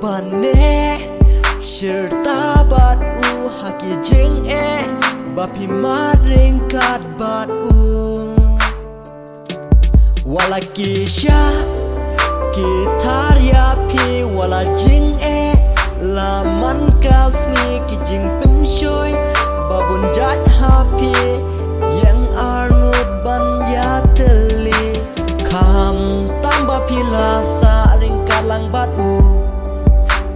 bane serta bat u haki jeng bapi maring kat bat u wala kisha kitar ya pi wala jing laman kasni ki jing penshoy babun jat happy yang arnut ban ya teli kam tambah pila sa ring kalang batu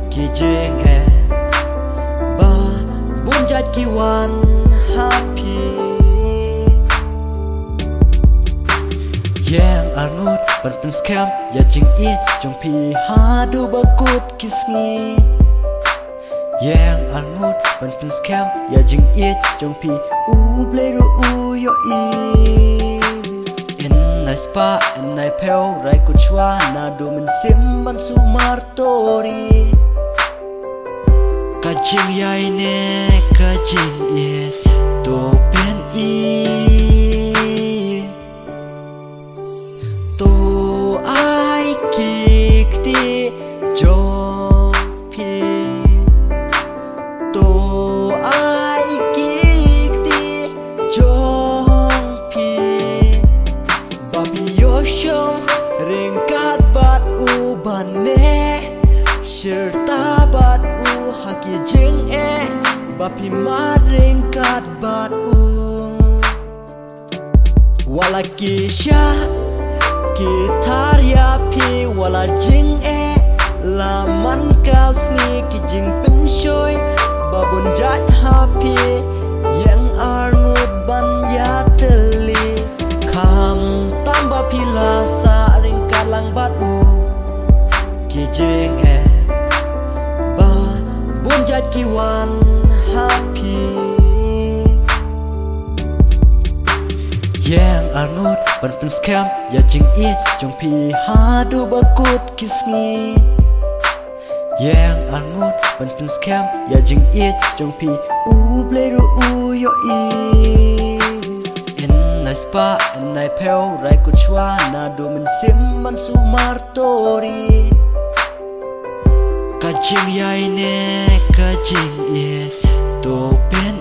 ki jing ba bun jat ki wan happy yang arnut ban pen scam ya jing jong pi hadu bakut kisni yang arnut ban pen scam ya jing jong pi u bleru u yo in nai spa in nai pel rai ku chwa na do men sim ban su martori ka jing yai ne ka jing to pen to ai kikti jong pi to ai kikti jong pi babi yo shong ringkat bat u bane serta bat u haki jeng bapi mat ringkat bat u wala kisha kitar ya pi wala jing laman kasni ki jing penshoy babun jat happy yang arnut ban ya teli kam tambah pila sa ring kalang batu ki jing ba bun jat ki wan happy yang arnut ban pen scam ya jing jong pi hadu bakut kisni yang arnut ban pen scam ya jing jong pi u bleru u yo in nai spa in nai pel rai ku chwa na do men sim man su martori ka jing yai ne ka jing to pen